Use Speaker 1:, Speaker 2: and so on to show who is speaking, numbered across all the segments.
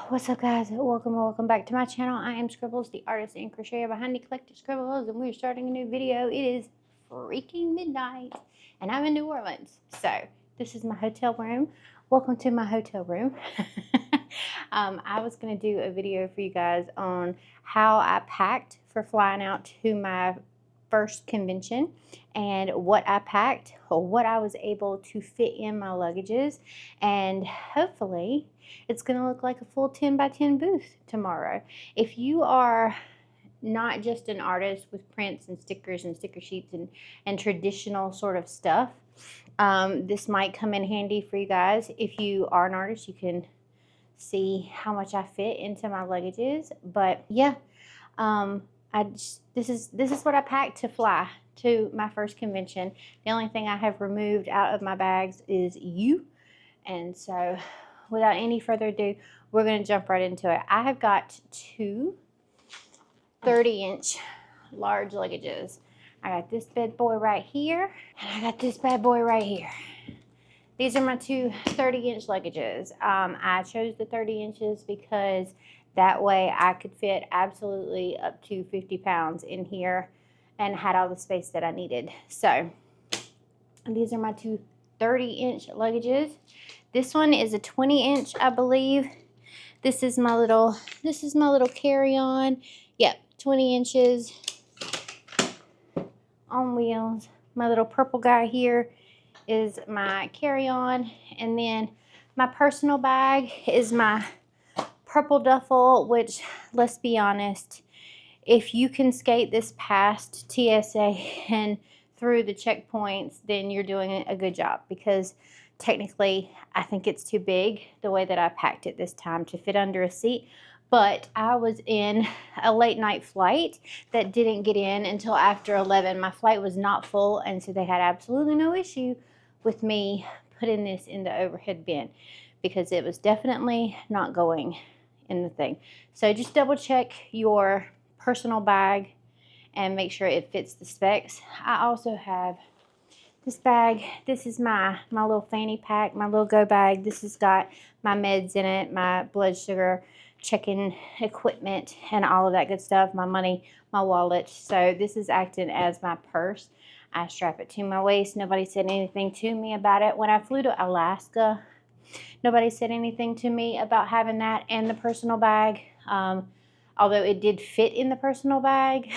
Speaker 1: What's up, guys? Welcome back to my channel. I am Scribbles, the artist and crocheter behind Eclectic Scribbles, and we're starting a new video. It is freaking midnight and I'm in New Orleans. So this is my hotel room. Welcome to my hotel room. I was going to do a video for you guys on how I packed for flying out to my first convention and what I packed or what I was able to fit in my luggages, and hopefully it's going to look like a full 10 by 10 booth tomorrow. If you are not just an artist with prints and stickers and sticker sheets and traditional sort of stuff, this might come in handy for you guys. If you are an artist, you can see how much I fit into my luggages. But yeah, this is what I packed to fly to my first convention. The only thing I have removed out of my bags is you. And so without any further ado, we're going to jump right into it. I have got two 30-inch large luggages. I got this bad boy right here, and I got this bad boy right here. These are my two 30-inch luggages. I chose the 30 inches because that way I could fit absolutely up to 50 pounds in here and had all the space that I needed. So these are my two 30-inch luggages. This one is a 20-inch, I believe. This is my little carry-on. Yep, 20 inches on wheels. My little purple guy here is my carry-on, and then my personal bag is my purple duffel, which, let's be honest, if you can skate this past TSA and through the checkpoints, then you're doing a good job, because technically I think it's too big the way that I packed it this time to fit under a seat. But I was in a late night flight that didn't get in until after 11. My flight was not full, and so they had absolutely no issue with me putting this in the overhead bin, because it was definitely not going in the thing. So just double check your personal bag and make sure it fits the specs. I also have this bag. This is my little fanny pack, my little go bag. This has got my meds in it, my blood sugar checking equipment and all of that good stuff, my money, my wallet. So this is acting as my purse. I strap it to my waist. Nobody said anything to me about it. When I flew to Alaska, nobody said anything to me about having that and the personal bag, although it did fit in the personal bag.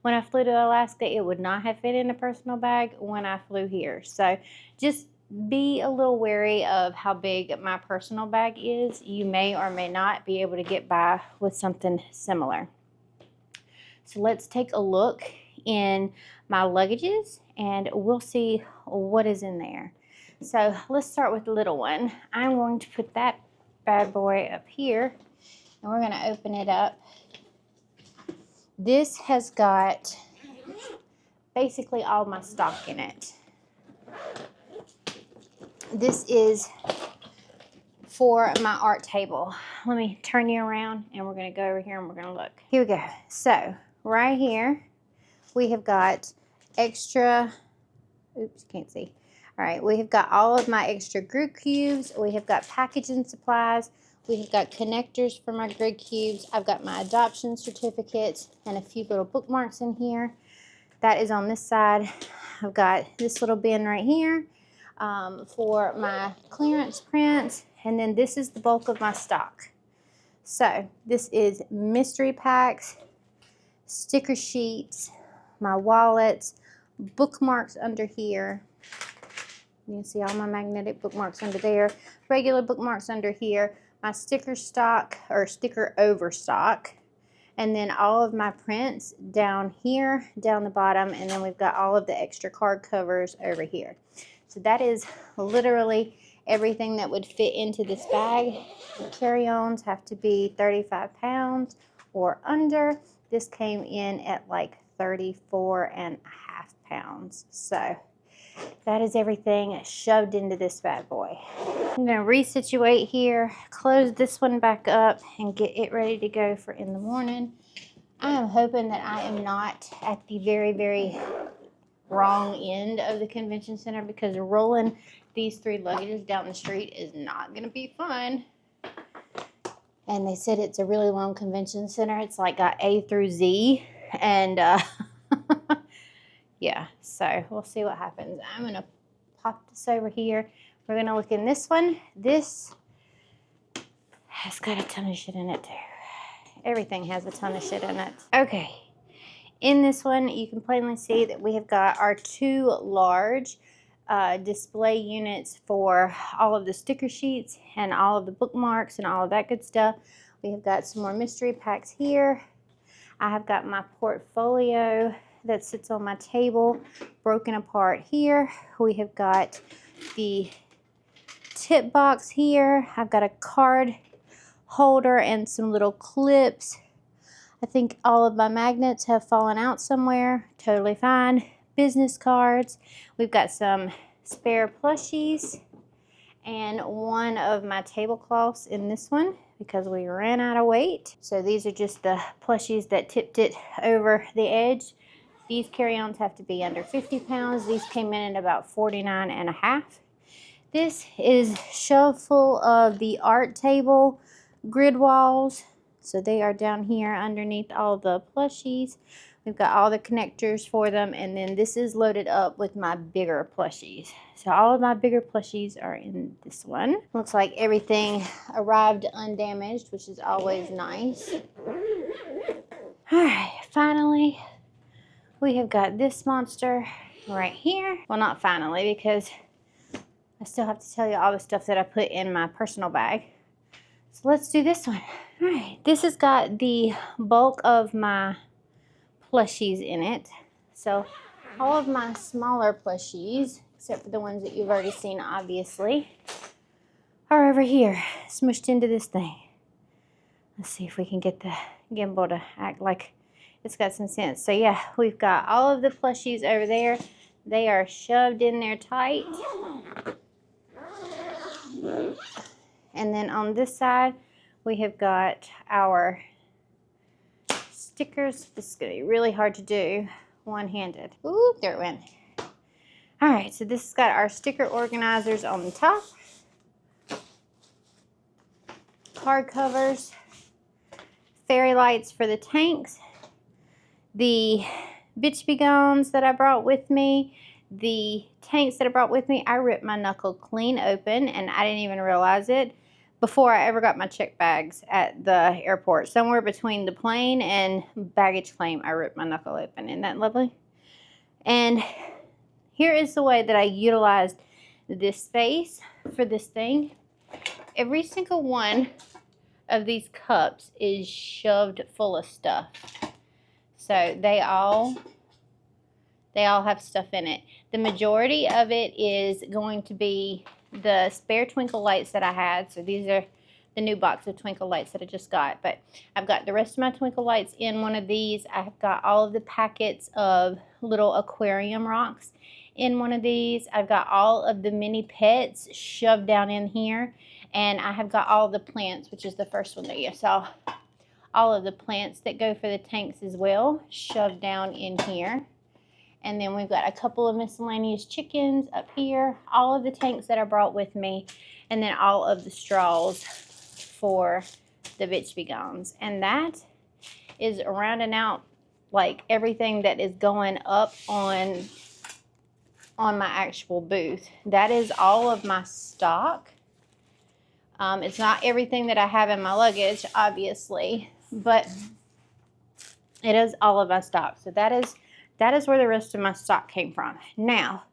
Speaker 1: When I flew to Alaska, it would not have fit in the personal bag when I flew here. So just be a little wary of how big my personal bag is. You may or may not be able to get by with something similar. So let's take a look in my luggages and we'll see what is in there. So let's start with the little one. I'm going to put that bad boy up here and we're going to open it up. This has got basically all my stock in it. This is for my art table. Let me turn you around and we're going to go over here and we're going to look. Here we go. So right here we have got extra, oops, can't see. All right, we have got all of my extra grid cubes. We have got packaging supplies. We have got connectors for my grid cubes. I've got my adoption certificates and a few little bookmarks in here. That is on this side. I've got this little bin right here for my clearance prints. And then this is the bulk of my stock. So this is mystery packs, sticker sheets, my wallets, bookmarks under here. You can see all my magnetic bookmarks under there, regular bookmarks under here, my sticker stock or sticker overstock, and then all of my prints down here, down the bottom, and then we've got all of the extra card covers over here. So that is literally everything that would fit into this bag. The carry-ons have to be 35 pounds or under. This came in at like 34.5 pounds. So that is everything shoved into this bad boy. I'm going to resituate here, close this one back up, and get it ready to go for in the morning. I am hoping that I am not at the very, very wrong end of the convention center, because rolling these three luggages down the street is not going to be fun. And they said it's a really long convention center. It's like got A through Z. And yeah, so we'll see what happens. I'm going to pop this over here. We're going to look in this one. This has got a ton of shit in it too. Everything has a ton of shit in it. Okay. In this one, you can plainly see that we have got our 2 large display units for all of the sticker sheets and all of the bookmarks and all of that good stuff. We have got some more mystery packs here. I have got my portfolio that sits on my table broken apart here. We have got the tip box here. I've got a card holder and some little clips. I think all of my magnets have fallen out somewhere. Totally fine. Business cards. We've got some spare plushies and one of my tablecloths in this one because we ran out of weight. So these are just the plushies that tipped it over the edge. These carry-ons have to be under 50 pounds. These came in at about 49 and a half. This is shoved full of the art table grid walls. So they are down here underneath all the plushies. We've got all the connectors for them. And then this is loaded up with my bigger plushies. So all of my bigger plushies are in this one. Looks like everything arrived undamaged, which is always nice. All right, finally, we have got this monster right here. Well, not finally, because I still have to tell you all the stuff that I put in my personal bag. So let's do this one. All right, this has got the bulk of my plushies in it. So all of my smaller plushies, except for the ones that you've already seen, obviously, are over here, smushed into this thing. Let's see if we can get the gimbal to act like it's got some sense. So yeah, we've got all of the plushies over there. They are shoved in there tight. And then on this side, we have got our stickers. This is going to be really hard to do one-handed. Ooh, there it went. All right, so this has got our sticker organizers on the top. Card covers. Fairy lights for the tanks. The bitch begons that I brought with me. The tanks that I brought with me, I ripped my knuckle clean open and I didn't even realize it before I ever got my check bags at the airport. Somewhere between the plane and baggage claim, I ripped my knuckle open. Isn't that lovely? And here is the way that I utilized this space for this thing. Every single one of these cups is shoved full of stuff. So they all have stuff in it. The majority of it is going to be the spare twinkle lights that I had. So these are the new box of twinkle lights that I just got. But I've got the rest of my twinkle lights in one of these. I've got all of the packets of little aquarium rocks in one of these. I've got all of the mini pets shoved down in here. And I have got all the plants, which is the first one that you saw. All of the plants that go for the tanks as well, shoved down in here. And then we've got a couple of miscellaneous chickens up here, all of the tanks that I brought with me, and then all of the straws for the bitch begons. And that is rounding out like everything that is going up on my actual booth. That is all of my stock. It's not everything that I have in my luggage, obviously, but it is all of my stock. So that is where the rest of my stock came from. Now,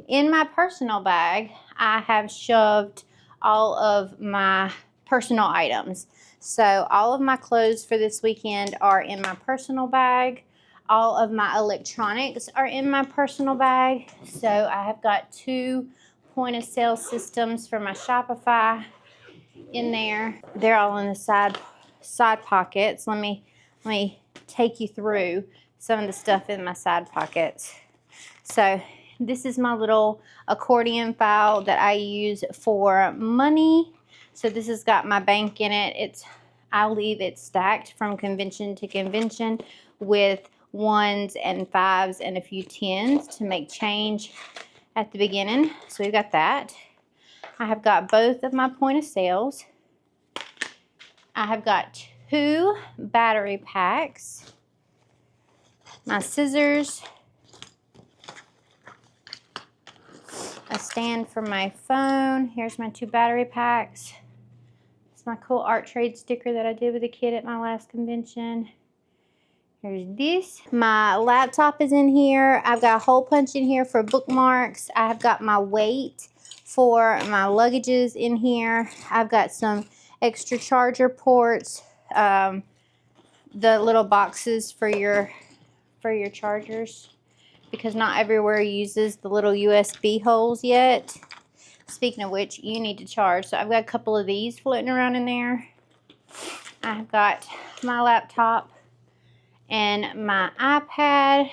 Speaker 1: in my personal bag, I have shoved all of my personal items. So all of my clothes for this weekend are in my personal bag. All of my electronics are in my personal bag. So I have got 2 point-of-sale systems for my Shopify in there. They're all in the side pockets. Let me take you through some of the stuff in my side pockets. So this is my little accordion file that I use for money. So this has got my bank in it. I leave it stacked from convention to convention with 1s and 5s and a few 10s to make change at the beginning. So we've got that. I have got both of my point of sales. I have got 2 battery packs, my scissors, a stand for my phone. Here's my 2 battery packs. It's my cool art trade sticker that I did with a kid at my last convention. Here's this. My laptop is in here. I've got a hole punch in here for bookmarks. I've got my weight for my luggages in here. I've got some extra charger ports, the little boxes for your chargers, because not everywhere uses the little USB holes yet. Speaking of which, you need to charge. So I've got a couple of these floating around in there. I've got my laptop and my iPad.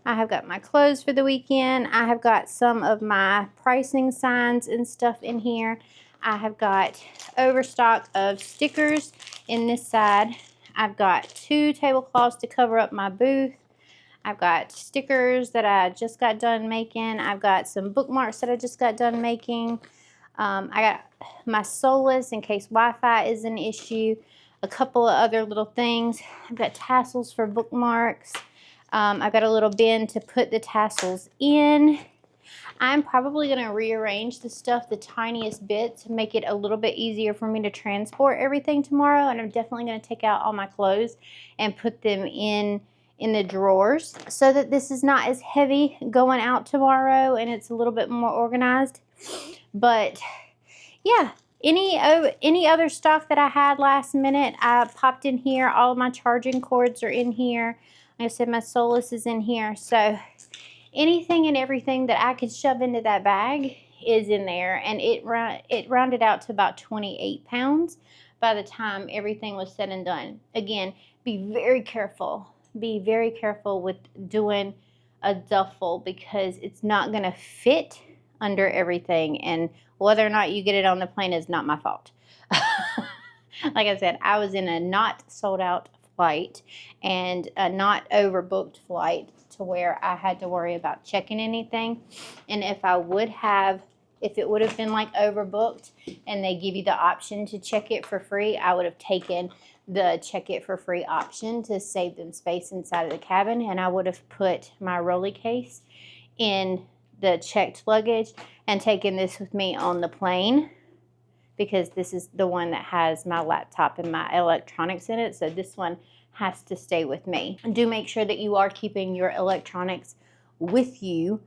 Speaker 1: I have got my clothes for the weekend. I have got some of my pricing signs and stuff in here. I have got overstock of stickers in this side. I've got 2 tablecloths to cover up my booth. I've got stickers that I just got done making. I've got some bookmarks that I just got done making. I got my Solus in case Wi-Fi is an issue. A couple of other little things. I've got tassels for bookmarks. I've got a little bin to put the tassels in. I'm probably going to rearrange the stuff the tiniest bit to make it a little bit easier for me to transport everything tomorrow. And I'm definitely going to take out all my clothes and put them in the drawers so that this is not as heavy going out tomorrow and it's a little bit more organized. But yeah, any other stock that I had last minute, I popped in here. All of my charging cords are in here. Like I said, my Solus is in here. So anything and everything that I could shove into that bag is in there. And it rounded out to about 28 pounds by the time everything was said and done. Again, be very careful. Be very careful with doing a duffel because it's not going to fit under everything. And whether or not you get it on the plane is not my fault. Like I said, I was in a not sold out flight and a not overbooked flight to where I had to worry about checking anything. And if it would have been like overbooked and they give you the option to check it for free, I would have taken the check it for free option to save them space inside of the cabin, and I would have put my rolly case in the checked luggage and taken this with me on the plane, because this is the one that has my laptop and my electronics in it, so this one has to stay with me. And do make sure that you are keeping your electronics with you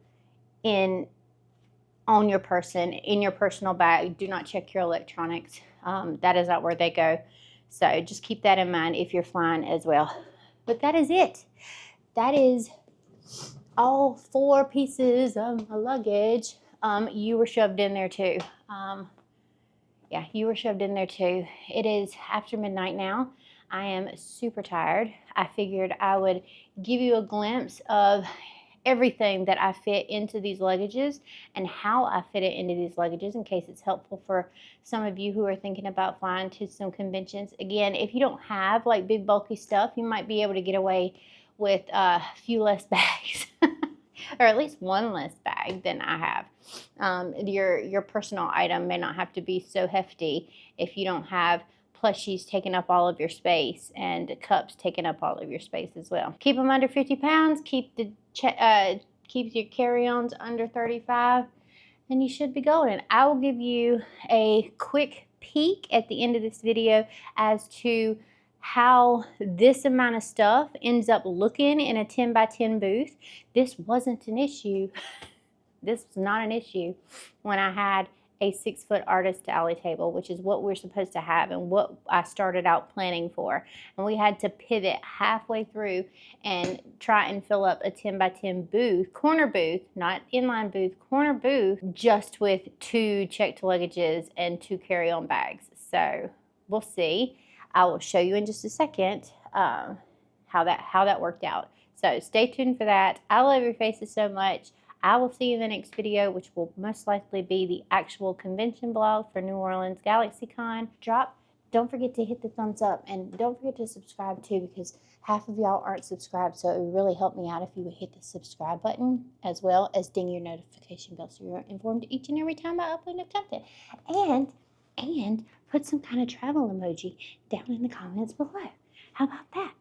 Speaker 1: on your person, in your personal bag. Do not check your electronics. That is not where they go. So just keep that in mind if you're flying as well. But that is it. That is all 4 pieces of my luggage. You were shoved in there too. Yeah, you were shoved in there too. It is after midnight now. I am super tired. I figured I would give you a glimpse of everything that I fit into these luggages and how I fit it into these luggages in case it's helpful for some of you who are thinking about flying to some conventions. Again, if you don't have like big bulky stuff, you might be able to get away with a few less bags or at least one less bag than I have. Your personal item may not have to be so hefty if you don't have plushies taking up all of your space and cups taking up all of your space as well. Keep them under 50 pounds. Keep your carry-ons under 35, and you should be golden. I will give you a quick peek at the end of this video as to how this amount of stuff ends up looking in a 10 by 10 booth. This wasn't an issue. This was not an issue when I had a 6-foot artist alley table, which is what we're supposed to have and what I started out planning for. And we had to pivot halfway through and try and fill up a 10 by 10 booth, corner booth, not inline booth, corner booth, just with 2 checked luggages and 2 carry-on bags. So we'll see. I will show you in just a second how that worked out. So stay tuned for that. I love your faces so much. I will see you in the next video, which will most likely be the actual convention vlog for New Orleans GalaxyCon. Don't forget to hit the thumbs up, and don't forget to subscribe too, because half of y'all aren't subscribed, so it would really help me out if you would hit the subscribe button, as well as ding your notification bell so you're informed each and every time I upload new content. And put some kind of travel emoji down in the comments below. How about that?